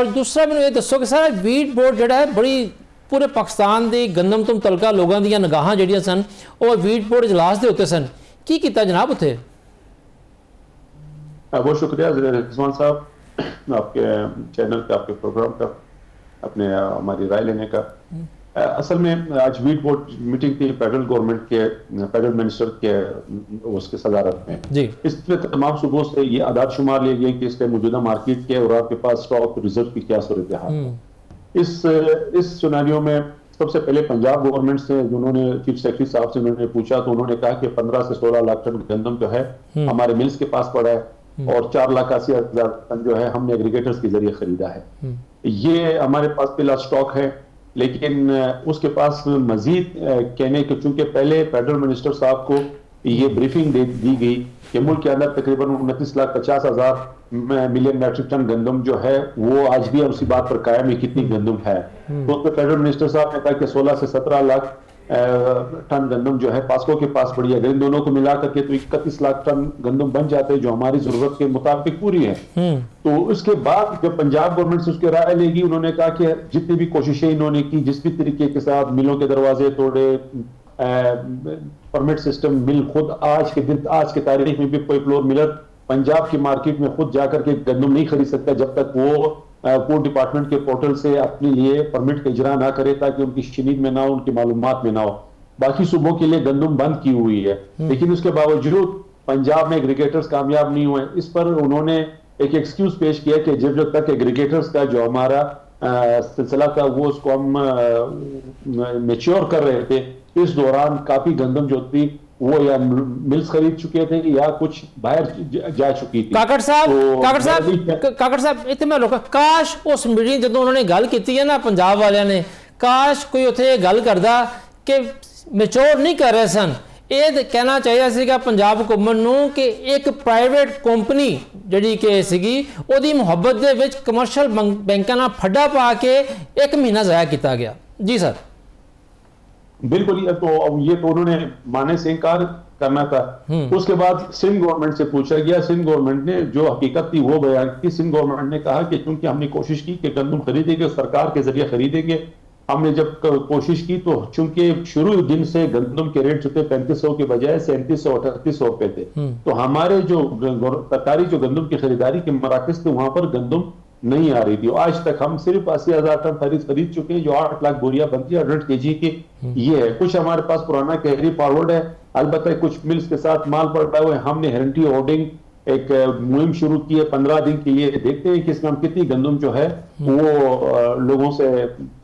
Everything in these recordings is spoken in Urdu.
اور دوسرا میں یہ دسو کہ سارا ویٹ بورڈ جڑا ہے بڑی پورے پاکستان دی گندم تو متعلقہ لوگوں دیا نگاہاں جڑیاں سن وہ ویٹ بورڈ اجلاس دے ہوتے سن کی کیتا جناب اتنے؟ بہت شکریہ رضوان صاحب آپ کے چینل کا، آپ کے پروگرام کا، اپنے ہماری رائے لینے کا۔ اصل میں آج ویٹ بورڈ میٹنگ تھی فیڈرل گورنمنٹ کے، فیڈرل منسٹر کے اس کے صدارت میں جی۔ اس میں تمام صوبوں سے یہ اعداد شمار لیے گئے کہ اس کے موجودہ مارکیٹ کے اور آپ کے پاس اسٹاک ریزرو کی کیا صورتحال ہے۔ اس سیناریو میں سب سے پہلے پنجاب گورنمنٹ سے جنہوں نے چیف سیکرٹری صاحب سے انہوں نے پوچھا تو انہوں نے کہا کہ 15 سے 16 لاکھ ٹن گندم جو ہے ہمارے ملز کے پاس پڑا ہے اور 4,80,000 ٹن جو ہے ہم نے ایگریگیٹرز کے ذریعے خریدا ہے۔ یہ ہمارے پاس پہلا اسٹاک ہے، لیکن اس کے پاس مزید کہنے کہ چونکہ پہلے فیڈرل منسٹر صاحب کو یہ بریفنگ دی گئی کہ ملک کے اندر تقریباً 29,50,000 ملین میٹرک ٹن گندم جو ہے وہ آج بھی اسی بات پر قائم ہے کتنی گندم ہے، تو اس پہ فیڈرل منسٹر صاحب نے کہا کہ 16 سے 17 لاکھ ٹن گندم جو ہے پاسکو کے پاس پڑی ہے، اگر ان دونوں کو ملا کر کے تو 31 لاکھ ٹن گندم بن جاتے ہیں جو ہماری ضرورت کے مطابق پوری ہے۔ تو اس کے بعد جب پنجاب گورنمنٹ سے اس کے رائے لے گی، انہوں نے کہا کہ جتنی بھی کوششیں انہوں نے کی، جس بھی طریقے کے ساتھ ملوں کے دروازے توڑے، پرمٹ سسٹم مل خود آج کے تاریخ میں بھی کوئی فلور ملر پنجاب کی مارکیٹ میں خود جا کر کے گندم نہیں خرید سکتا جب تک وہ فوڈ ڈپارٹمنٹ کے پورٹل سے اپنے لیے پرمٹ کا اجرا نہ کرے تاکہ ان کی شنید میں نہ ہو، ان کی معلومات میں نہ ہو۔ باقی صوبوں کے لیے گندم بند کی ہوئی ہے، لیکن اس کے باوجود پنجاب میں ایگریگیٹرز کامیاب نہیں ہوئے۔ اس پر انہوں نے ایک ایکسکیوز پیش کیا کہ جب تک ایگریگیٹرز کا جو ہمارا سلسلہ تھا وہ اس کو ہم میچور کر رہے تھے، اس دوران کافی گندم جو تھی وہ یا ملز خرید چکے تھے یا کچھ باہر جا چکی تھی۔ کاکڑ صاحب اتنے میں روکا، کاش اس میٹنگ جدوں انہوں نے گل کی ہے نا پنجاب والوں نے، کاش کوئی اتنے گل کردا کہ میچور نہیں کر رہے سن، یہ کہنا چاہیے سی کہ پنجاب حکومت نو کہ ایک پرائیویٹ کمپنی جڑی کہ سیگی او دی محبت دے وچ کمرشل بینکاں نال پھڈا پا کے 1 مہینہ ضائع کیتا گیا۔ جی سر بالکل، یہ تو انہوں نے ماننے سے انکار کرنا تھا۔ اس کے بعد سندھ گورنمنٹ سے پوچھا گیا، سندھ گورنمنٹ نے جو حقیقت تھی وہ بیان کی۔ سندھ گورنمنٹ نے کہا کہ چونکہ ہم نے کوشش کی کہ گندم خریدیں گے، سرکار کے ذریعے خریدیں گے، ہم نے جب کوشش کی تو چونکہ شروع دن سے گندم کے ریٹ جو تھے 3500 کے بجائے 3700 3800 روپے تھے، تو ہمارے جو سرکاری جو گندم کی خریداری کے مراکز تھے وہاں پر گندم نہیں آ رہی تھی۔ آج تک ہم صرف 80,000 ٹن خرید چکے ہیں جو 8 لاکھ بوریاں بنتی ہے 100 kg کی۔ یہ ہے کچھ ہمارے پاس پرانا کیری فارورڈ ہے، البتہ کچھ ملز کے ساتھ مال پڑتا ہوا ہے۔ ہم نے ہیرنٹی ہولڈنگ ایک مہم شروع کی ہے 15 دن کے لیے، دیکھتے ہیں کہ اس میں ہم کتنی گندم جو ہے وہ لوگوں سے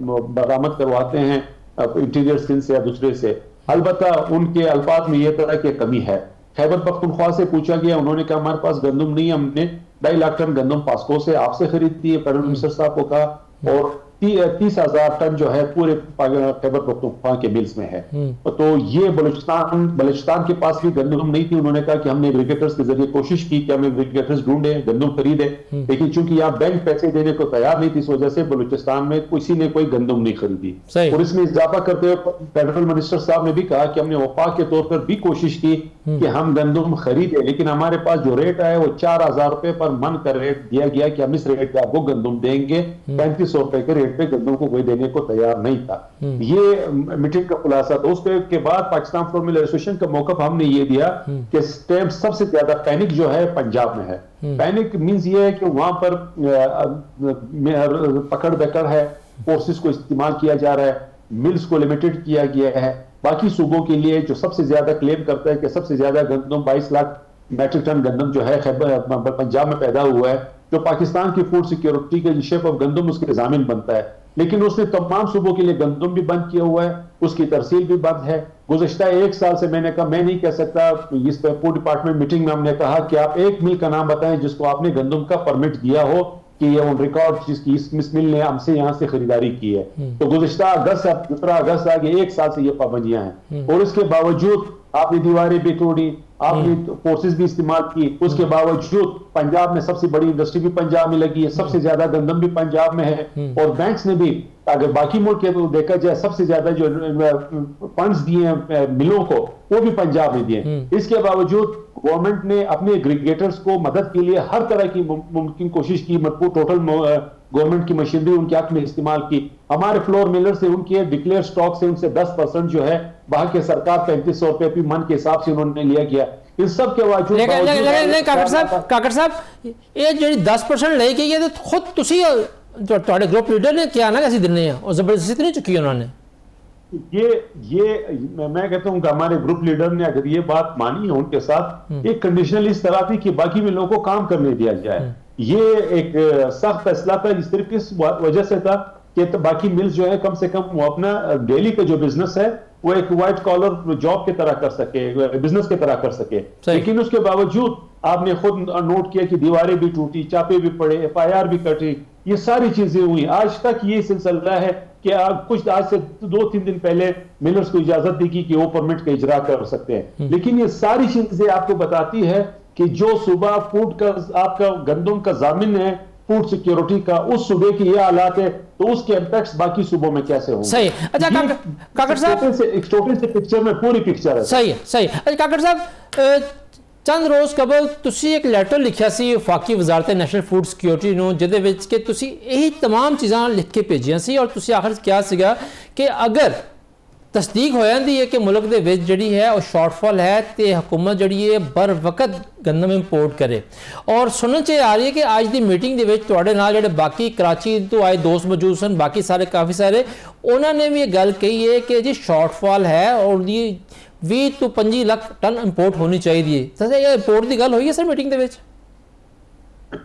برآمد کرواتے ہیں انٹیریئر سندھ سے یا دوسرے سے۔ البتہ ان کے الفاظ میں یہ طرح کی کمی ہے۔ خیبر پختونخوا سے پوچھا گیا، انہوں نے کہا ہمارے پاس گندم نہیں، ہم نے 2.5 لاکھ ٹن گندم پاسکو سے آپ سے خریدتی ہے، فیڈرل منسٹر صاحب کو کہا، اور 30,000 ٹن جو ہے پورے خیبر پختونخوا کے ملز میں ہے۔ تو یہ بلوچستان کے پاس بھی گندم نہیں تھی، انہوں نے کہا کہ ہم نے ایگریگیٹرز کے ذریعے کوشش کی کہ ہم ایگریگیٹرز ڈھونڈیں، گندم خریدیں، لیکن چونکہ یہاں بینک پیسے دینے کو تیار نہیں تھی، اس وجہ سے بلوچستان میں کسی نے کوئی گندم نہیں خریدی۔ اور اس میں اضافہ کرتے ہوئے فیڈرل منسٹر صاحب نے بھی کہا کہ ہم نے وفاق کے طور پر بھی کوشش کی کہ ہم گندم خریدیں، لیکن ہمارے پاس جو ریٹ آیا وہ 4,000 روپے پر من کا ریٹ دیا گیا کہ ہم اس ریٹ پہ آپ کو گندم دیں گے، 3500 روپے کے ریٹ پہ گندم کو کوئی دینے کو تیار نہیں تھا۔ یہ میٹنگ کا خلاصہ تھا۔ اس کے بعد پاکستان فلور مل ایسوسیشن کا موقف ہم نے یہ دیا کہ سب سے زیادہ پینک جو ہے پنجاب میں ہے۔ پینک مینز یہ ہے کہ وہاں پر پکڑ دکڑ ہے، فورسز کو استعمال کیا جا رہا ہے، ملز کو لمیٹڈ کیا گیا ہے۔ باقی صوبوں کے لیے جو سب سے زیادہ کلیم کرتا ہے کہ سب سے زیادہ گندم 22 لاکھ میٹرک ٹن گندم جو ہے پنجاب میں پیدا ہوا ہے، جو پاکستان کی فوڈ سیکیورٹی کے شیپ آف گندم اس کے ضامن بنتا ہے، لیکن اس نے تمام صوبوں کے لیے گندم بھی بند کیا ہوا ہے، اس کی ترسیل بھی بند ہے۔ گزشتہ 1 سال سے میں نے کہا میں نہیں کہہ سکتا، اس فوڈ ڈپارٹمنٹ میٹنگ میں ہم نے کہا کہ آپ ایک مل کا نام بتائیں جس کو آپ نے گندم کا پرمٹ دیا ہو کہ یہ ان ریکارڈ جس کی اس مل نے ہم سے یہاں سے خریداری کی ہے۔ تو گزشتہ 17 اگست آگے 1 سال سے یہ پابندیاں ہیں، اور اس کے باوجود آپ نے دیواریں بھی توڑی، آپ نے فورسز بھی استعمال کی، اس کے باوجود پنجاب میں سب سے بڑی انڈسٹری بھی پنجاب میں لگی ہے، سب سے زیادہ گندم بھی پنجاب میں ہے، اور بینکس نے بھی اگر باقی ملک کے تو دیکھا جائے سب سے زیادہ جو فنڈز دیے ہیں ملوں کو وہ بھی پنجاب میں دیے۔ اس کے باوجود گورنمنٹ نے اپنے ایگریگیٹرز کو مدد کے لیے ہر طرح کی ممکن کوشش کی، ٹوٹل گورنمنٹ کی مشینری ان کے حق میں استعمال کی. ہمارے فلور ملر سے ان کے ڈکلیئر سٹاک سے ان سے 10% جو ہے باہر کے سرکار 3500 روپے فی من کے حساب سے انہوں نے لیا گیا. ان سب کے باوجود کاکڑ صاحب یہ جو 10% لے گئی ہے خود تسی تھوڑے گروپ لیڈر نے کیا نا کسی دن اور زبردستی نہیں چکی انہوں نے. یہ میں کہتا ہوں کہ ہمارے گروپ لیڈر نے اگر یہ بات مانی ہے ان کے ساتھ ایک کنڈیشنل اس طرح تھی کہ باقی بھی لوگوں کو کام کرنے دیا جائے. یہ ایک سخت فیصلہ تھا جس طرح کس وجہ سے تھا کہ باقی ملز جو ہے کم سے کم وہ اپنا ڈیلی کا جو بزنس ہے وہ ایک وائٹ کالر جاب کی طرح کر سکے, بزنس کی طرح کر سکے. لیکن اس کے باوجود آپ نے خود نوٹ کیا کہ دیواریں بھی ٹوٹی, چاپے بھی پڑے, FIR بھی کٹی, یہ ساری چیزیں ہوئی. آج تک یہ سلسلہ ہے کہ کچھ آج سے 2-3 دن پہلے ملرز کو اجازت دی کہ وہ پرمٹ کا اجرا کر سکتے ہیں. لیکن یہ ساری چیزیں آپ کو بتاتی ہے کہ جو صوبہ فوڈ کا آپ کا گندم کا ضامن ہے فوڈ سیکیورٹی کا, اس صوبے کی یہ حالات ہے تو اس کے امپیکٹس باقی صوبوں میں کیسے ہوں گے. صحیح. اچھا کاکڑ صاحب ایک چھوٹے سے پکچر میں پوری پکچر ہے. صحیح. اچھا کاکڑ صاحب چند روز قبل تسی ایک لیٹر لکھیا سی وفاقی وزارت نیشنل فوڈ سیکیورٹی نو جدے وچ کہ تسی یہی تمام چیزاں لکھ کے بھیجیاں سی اور تسی آخر کیا سیگا کہ اگر تصدیق ہو جاندی ہے کہ ملک دے وچ جڑی ہے اور شارٹ فال ہے تے حکومت جڑی ہے بر وقت گندم امپورٹ کرے. اور سنن چ آ رہی ہے کہ آج دی میٹنگ دے وچ تواڈے نال جڑے باقی کراچی تو آئے دوست موجود سن, باقی سارے کافی سارے, انہوں نے بھی یہ گل کہی ہے کہ جی شارٹ فال ہے اور یہ 20 تو 25 لاکھ ٹن امپورٹ ہونی چاہیے. یہ امپورٹ دی گل ہوئی ہے سر میٹنگ دے وچ؟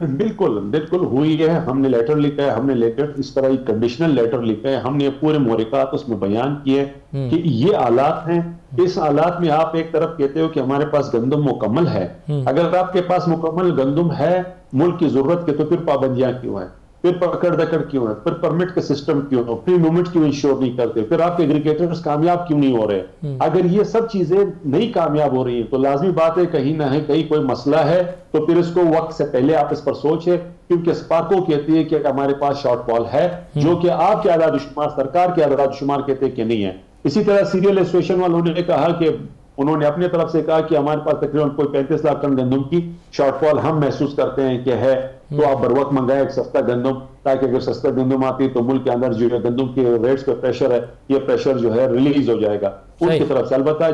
بالکل ہوئی ہے. ہم نے لیٹر لکھا ہے, ہم نے لیٹر اس طرح ایک کنڈیشنل لیٹر لکھا ہے, ہم نے پورے محرکات اس میں بیان کیے کہ یہ حالات ہیں. اس حالات میں آپ ایک طرف کہتے ہو کہ ہمارے پاس گندم مکمل ہے. اگر آپ کے پاس مکمل گندم ہے ملک کی ضرورت کے تو پھر پابندیاں کیوں ہیں, پھر پکڑ دکڑ کیوں ہے, پھر پرمٹ کا سسٹم کیوں ہو, پھر موومنٹ کیوں انشور نہیں کرتے, پھر آپ کے ایگریگیٹرز کامیاب کیوں نہیں ہو رہے. اگر یہ سب چیزیں نہیں کامیاب ہو رہی ہیں تو لازمی بات ہے کہیں نہ کہیں کوئی مسئلہ ہے, تو پھر اس کو وقت سے پہلے آپ اس پر سوچیں. کیونکہ سپارکو کہتی ہے کہ ہمارے پاس شارٹ فال ہے جو کہ آپ کے اعداد و شمار, سرکار کے اعداد و شمار کہتے ہیں کہ نہیں ہے. اسی طرح سیریل ایسوسیشن والوں نے کہا کہ انہوں نے اپنے طرف سے کہا کہ ہمارے پاس تقریباً کوئی 35 لاکھ ٹن گندم کی شارٹ فال ہم محسوس کرتے ہیں کہ ہے, تو آپ بر وقت منگائیں ایک سستا گندم, تاکہ اگر سستا گندم آتی تو ملک کے اندر جو ہے گندم کے ریٹس پہ پریشر ہے, یہ پریشر جو ہے ریلیز ہو جائے گا ان کی طرف سے. البتہ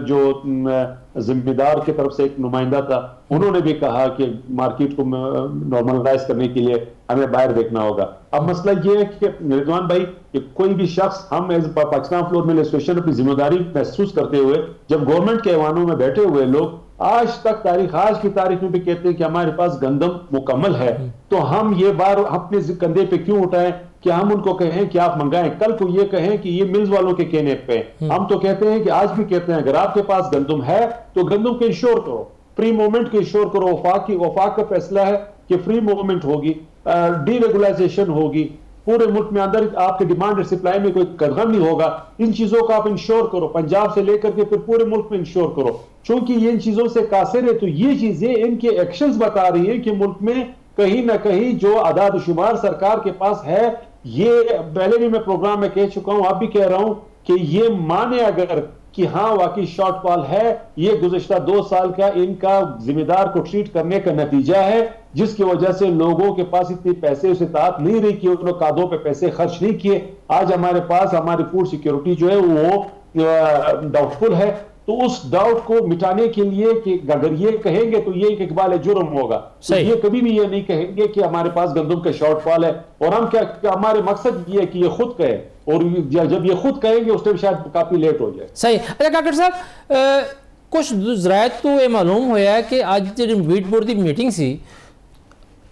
جو ذمہ دار کی طرف سے ایک نمائندہ تھا انہوں نے بھی کہا کہ مارکیٹ کو نارملائز کرنے کے لیے ہمیں باہر دیکھنا ہوگا. اب مسئلہ یہ ہے کہ رضوان بھائی کہ کوئی بھی شخص, ہم as Pakistan flour mill association اپنی ذمہ داری محسوس کرتے ہوئے جب گورنمنٹ کے ایوانوں میں بیٹھے ہوئے لوگ آج تک آج کی تاریخ میں بھی کہتے ہیں کہ ہمارے پاس گندم مکمل ہے, تو ہم یہ بار اپنے کندھے پہ کیوں اٹھائیں کہ ہم ان کو کہیں کہ آپ منگائیں, کل کو یہ کہیں کہ یہ ملز والوں کے کہنے پہ. ہم تو کہتے ہیں کہ آج بھی کہتے ہیں اگر آپ کے پاس گندم ہے تو گندم کو انشور کرو, فری موومنٹ کو انشور کرو. وفاق کا فیصلہ ہے کہ فری موومنٹ ہوگی, ڈی ریگولائزیشن ہوگی, پورے ملک میں اندر آپ کے ڈیمانڈ اور سپلائی میں کوئی قدغن نہیں ہوگا. ان چیزوں کا آپ انشور کرو, پنجاب سے لے کر کے پھر پورے ملک میں انشور کرو. چونکہ یہ ان چیزوں سے قاصر ہے تو یہ چیزیں ان کے ایکشنز بتا رہی ہیں کہ ملک میں کہیں نہ کہیں جو اعداد و شمار سرکار کے پاس ہے, یہ پہلے بھی میں پروگرام میں کہہ چکا ہوں, اب بھی کہہ رہا ہوں کہ یہ مانے اگر کہ ہاں واقعی شارٹ فال ہے, یہ گزشتہ 2 سال کا ان کا ذمہ دار کو ٹریٹ کرنے کا نتیجہ ہے, جس کی وجہ سے لوگوں کے پاس اتنے پیسے اسے طاقت نہیں رہی کہ انہوں نے کادوں پہ پیسے خرچ نہیں کیے. آج ہمارے پاس ہماری فوڈ سیکیورٹی جو ہے وہ ڈاؤٹ فل ہے, تو اس ڈاؤٹ کو مٹانے کے لیے کہ اگر یہ کہیں گے تو یہ ایک اقبال جرم ہوگا. یہ کبھی بھی یہ نہیں کہیں گے کہ ہمارے پاس گندم کا شارٹ فال ہے, اور ہم کیا ہمارے مقصد یہ ہے کہ یہ خود کہے, اور جب یہ خود کہیں گے اس ٹائم شاید کافی لیٹ ہو جائے. صحیح. اچھا کاکڑ صاحب کچھ ذرائع تو یہ معلوم ہوا ہے کہ آج جی ویٹ بورڈ کی میٹنگ سی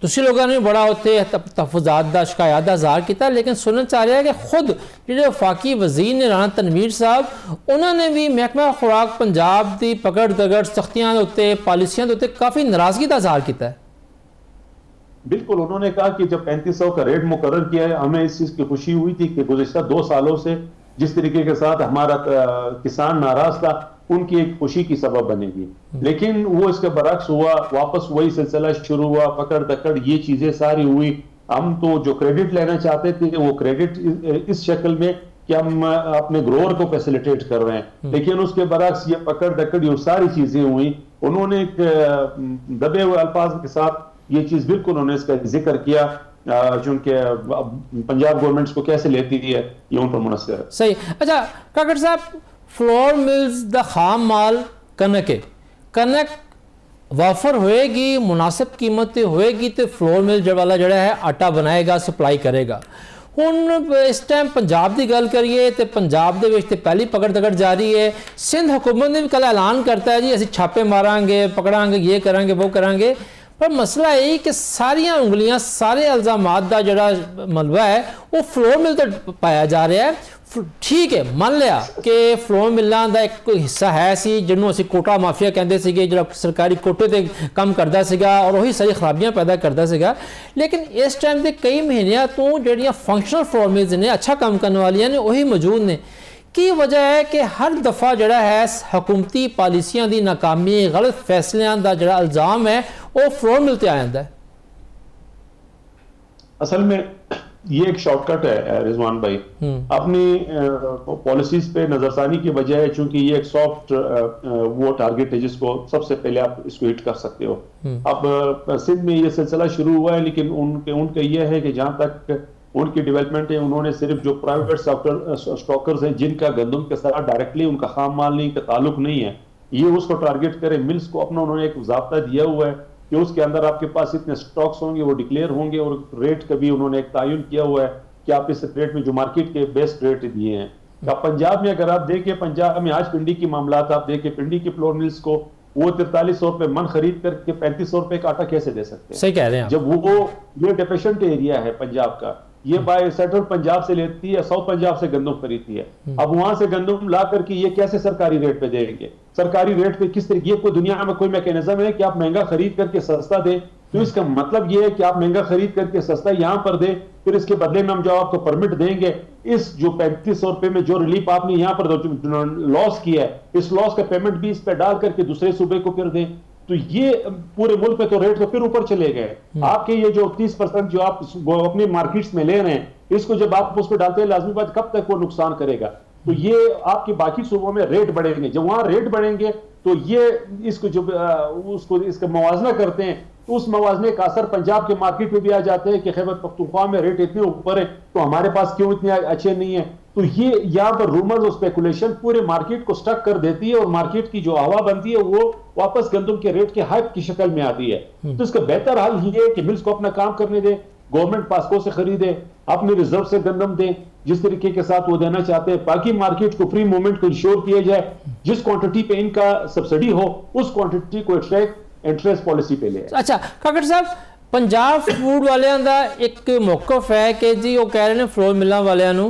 تسی لوگوں نے بڑا ہوتے تحفظات دا شکایات دا اظہار کیتا, لیکن سنن چاہ رہا ہے کہ خود جڑے وفاقی وزیر نے رانا تنویر صاحب انہوں نے بھی محکمہ خوراک پنجاب دی پکڑ دگڑ سختیاں دے پالیسیاں دے کافی ناراضگی دا اظہار کیتا ہے. بالکل, انہوں نے کہا کہ جب 3500 کا ریٹ مقرر کیا ہے ہمیں اس چیز کی خوشی ہوئی تھی کہ گزشتہ 2 سالوں سے جس طریقے کے ساتھ ہمارا کسان ناراض تھا ان کی ایک خوشی کی سبب بنے گی, لیکن وہ اس کے برعکس ہوا, واپس وہی سلسلہ شروع ہوا, پکڑ دکڑ یہ چیزیں ساری ہوئی. ہم تو جو کریڈٹ لینا چاہتے تھے وہ کریڈٹ اس شکل میں کہ ہم اپنے گروور کو فیسیلیٹیٹ کر رہے ہیں, لیکن اس کے برعکس یہ پکڑ دکڑ یہ ساری چیزیں ہوئی. انہوں نے ایک دبے ہوئے الفاظ کے ساتھ یہ چیز بالکل انہوں نے اس کا ذکر کیا چونکہ پنجاب گورنمنٹس کو کیسے لیتی ہے یہ ان پر منحصر ہے. صحیح. اچھا کاکڑ صاحب، فلور ملز دا خام مال کنک ہے، کنک وافر ہوئے گی، مناسب قیمت ہوئے گی تو فلور مل والا جڑا ہے آٹا بنائے گا، سپلائی کرے گا. ہن اس ٹائم پنجاب دی گل کریے تو پنجاب دے وچ تے پہلی پکڑ دکڑ جاری ہے. سندھ حکومت نے بھی کل اعلان کرتا ہے جی اسی چھاپے ماران گے، پکڑاں گے، یہ کریں گے، وہ کریں گے. پر مسئلہ یہ کہ ساریاں انگلیاں، سارے الزامات دا جڑا ملبہ ہے وہ فلور مل تے پایا جا رہا ہے. ٹھیک ہے، مان لیا کہ فلور ملاں دا ایک حصہ ہے سی جنہوں اسی کوٹا مافیا کہندے سیگے، جڑا سرکاری کوٹے تے کم کردا سیگا اور وہی ساری خرابیاں پیدا کردا سیگا. لیکن اس ٹائم تے کئی مہینیاں تو جڑیاں فنکشنل فلور ملز نے، اچھا کام کرنے والیاں نے، وہی موجود نے. کی وجہ ہے کہ ہر دفعہ جڑا ہے حکومتی پالیسیاں دی ناکامی، غلط فیصلیاں دا جڑا الزام ہے وہ فلور مل تے آ جاندا ہے. اصل میں یہ ایک شارٹ کٹ ہے رضوان بھائی، اپنی پالیسیز پہ نظر ثانی کی وجہ ہے، چونکہ یہ ایک سافٹ وہ ٹارگٹ ہے جس کو سب سے پہلے آپ اس کو ہٹ کر سکتے ہو. اب سندھ میں یہ سلسلہ شروع ہوا ہے، لیکن ان کا یہ ہے کہ جہاں تک ان کی ڈیولپمنٹ ہے، انہوں نے صرف جو پرائیویٹ سٹاکرز ہیں جن کا گندم کے ساتھ ڈائریکٹلی ان کا خام مال نہیں کا تعلق نہیں ہے، یہ اس کو ٹارگٹ کرے. ملز کو اپنا انہوں نے ایک ضابطہ دیا ہوا ہے کہ اس کے اندر آپ کے پاس اتنے سٹاکس ہوں گے، وہ ڈکلیئر ہوں گے، اور ریٹ کا بھی انہوں نے ایک تعین کیا ہوا ہے کہ آپ اس ریٹ میں جو مارکیٹ کے بیسٹ ریٹ دیے ہیں. اب پنجاب میں اگر آپ دیکھیں، پنجاب میں آج پنڈی کی معاملات آپ دیکھیں، پنڈی کی فلور ملز کو وہ 4300 روپے من خرید کر کے 3500 روپے کا آٹا کیسے دے سکتے ہیں؟ صحیح کہہ رہے ہیں جب وہ یہ ڈیفیشنٹ ایریا ہے پنجاب کا، یہ بائی سینٹرل پنجاب سے لیتی ہے، ساؤتھ پنجاب سے گندم خریدتی ہے. اب وہاں سے گندم لا کر کے یہ کیسے سرکاری ریٹ پہ دیں گے؟ سرکاری ریٹ پہ کس طریقے کوئی دنیا میں کوئی میکینزم ہے کہ آپ مہنگا خرید کر کے سستا دیں؟ تو اس کا مطلب یہ ہے کہ آپ مہنگا خرید کر کے سستا یہاں پر دیں، پھر اس کے بدلے میں ہم جو آپ کو پرمٹ دیں گے، اس جو 3500 روپے میں جو ریلیف آپ نے یہاں پر لاس کیا ہے، اس لاس کا پیمنٹ بھی اس پہ ڈال کر کے دوسرے صوبے کو پھر دیں. تو یہ پورے ملک میں تو ریٹ تو پھر اوپر چلے گئے. آپ کے یہ جو 30% جو آپ اپنی مارکیٹس میں لے رہے ہیں، اس کو جب آپ اس پہ ڈالتے ہیں لازمی بات کب تک وہ نقصان کرے گا؟ تو یہ آپ کے باقی صوبوں میں ریٹ بڑھیں گے. جب وہاں ریٹ بڑھیں گے تو یہ اس کو جب اس کا موازنہ کرتے ہیں تو اس موازنے کا اثر پنجاب کے مارکیٹ میں بھی آ جاتے ہیں کہ خیبر پختونخوا میں ریٹ اتنے اوپر ہے تو ہمارے پاس کیوں اتنے اچھے نہیں ہیں. تو یہ یہاں پر رومرز اور اسپیکولیشن پورے مارکیٹ کو سٹک کر دیتی ہے، اور مارکیٹ کی جو ہوا بنتی ہے وہ واپس گندم کے ریٹ کے ہائپ کی شکل میں آتی ہے. تو اس کا بہتر حل یہ ہے کہ ملز کو اپنا کام کرنے دے، گورنمنٹ پاسکو سے خریدے، اپنے ریزرو سے گندم دیں جس طریقے کے ساتھ وہ دینا چاہتے ہیں، باقی مارکیٹ کو فری موومنٹ کو انشور کیا جائے، جس کوانٹٹی پہ ان کا سبسڈی ہو اس کوانٹٹی کو انٹریسٹ پالیسی پہ لے. اچھا کاکڑ صاحب، پنجاب فوڈ والیاں دا ایک موقف ہے کہ جی وہ کہہ رہے ہیں فلور ملاں والیاں نو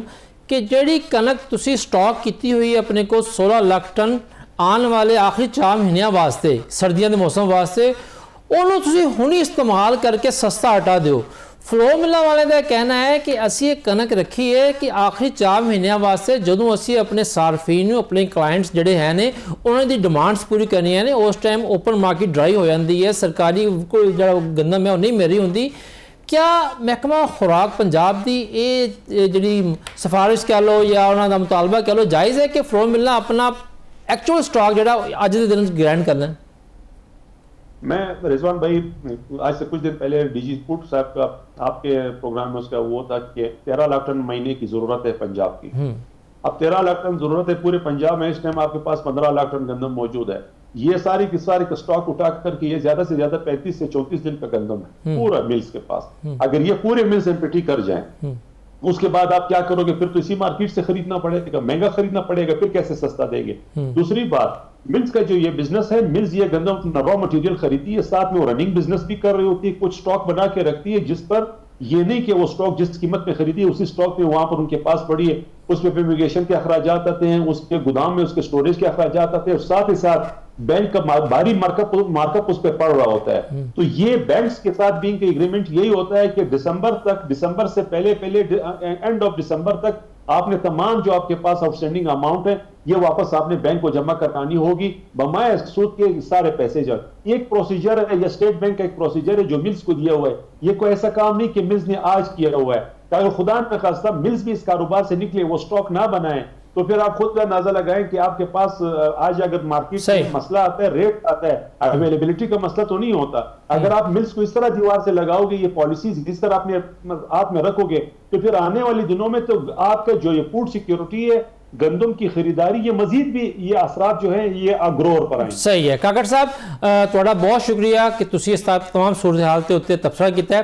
کہ جیڑی کنک تسی سٹاک کیتی ہوئی اپنے کو 16 لاکھ ٹن آن والے آخری 4 مہینیاں واسطے، سردیاں دے موسم واسطے، انہوں تسی ہونی استعمال کر کے سستا آٹا دیو. فلور ملاں والے دا کہنا ہے کہ اسی ایک کنک رکھی ہے کہ آخری 4 مہینیاں واسطے جدوں اسی اپنے صارفین اپنے کلائنٹس جڑے ہیں نے انہوں دی ڈیمانڈس پوری کرنی ہے نے، اس ٹائم اوپن مارکیٹ ڈرائی ہو جاندی ہے، سرکاری کوئی جڑا گندم ہے وہ نہیں میری ہوندی. کیا محکمہ خوراک پنجاب دی اے جڑی سفارش کہہ لو یا انہوں دا مطالبہ کہہ لو جائز ہے کہ فلور ملنا اپنا ایکچوئل سٹاک جڑا اج دے دن گرینڈ کر لیں؟ میں رضوان بھائی آج سے کچھ دن پہلے ڈی جی فوڈ صاحب کا آپ کے پروگرام میں اس کا وہ تھا کہ 13 لاکھ ٹن مہینے کی ضرورت ہے پنجاب کی. اب 13 لاکھ ٹن ضرورت ہے پورے پنجاب میں، اس ٹائم آپ کے پاس 15 لاکھ ٹن گندم موجود ہے. یہ ساری کی ساری کا سٹاک اٹھا کر کے یہ زیادہ سے زیادہ 35 سے 34 دن کا گندم ہے پورا ملز کے پاس. اگر یہ پورے ملز امپٹی کر جائیں اس کے بعد آپ کیا کرو گے؟ پھر تو اسی مارکیٹ سے خریدنا پڑے گا، مہنگا خریدنا پڑے گا، پھر کیسے سستا دیں گے؟ دوسری بات، ملز کا جو یہ بزنس ہے، ملز یہ گندم را مٹیریل خریدتی ہے، ساتھ میں وہ رننگ بزنس بھی کر رہی ہوتی ہے، کچھ سٹاک بنا کے رکھتی ہے جس پر یہ نہیں کہ وہ سٹاک جس قیمت پہ خریدی ہے اسی سٹاک پہ وہاں پر ان کے پاس پڑی ہے، اس پہ فیمیگیشن کے اخراجات آتے ہیں، اس کے گودام میں اس کے سٹوریج کے اخراجات آتے ہیں، اور ساتھ ہی ساتھ بینک کا بھاری مارک اپ اس پہ پڑ رہا ہوتا ہے. تو یہ بینکس کے ساتھ بھی ان کا ایگریمنٹ یہی ہوتا ہے کہ دسمبر سے پہلے اینڈ آف دسمبر تک آپ نے تمام جو آپ کے پاس آؤٹ اسٹینڈنگ اماؤنٹ ہے یہ واپس آپ نے بینک کو جمع کرانی ہوگی بمائے سود کے سارے پیسے. جو ایک پروسیجر ہے، یہ اسٹیٹ بینک کا ایک پروسیجر ہے جو ملز کو دیا ہوا ہے. یہ کوئی ایسا کام نہیں کہ ملز نے آج کیا ہوا ہے. اگر خدا نہ خواستہ ملز بھی اس کاروبار سے نکلے، وہ سٹاک نہ بنائیں، تو پھر آپ خود کا اندازہ لگائیں کہ آپ کے پاس آج اگر مارکیٹ میں مسئلہ آتا ہے، ریٹ آتا ہے، اویلیبلٹی کا مسئلہ تو نہیں ہوتا. اگر آپ ملز کو اس طرح دیوار سے لگاؤ گے، یہ پالیسیز اس طرح آپ میں رکھو گے، تو پھر آنے والی دنوں میں تو آپ کا جو یہ فوڈ سیکیورٹی ہے، گندم کی خریداری، یہ مزید بھی یہ اثرات جو ہیں یہ گروور پر آئیں. صحیح ہے کاکڑ صاحب، تھوڑا بہت شکریہ کہ تسی اس تمام صورتحال تے اتنے تبصرہ کیتا ہے.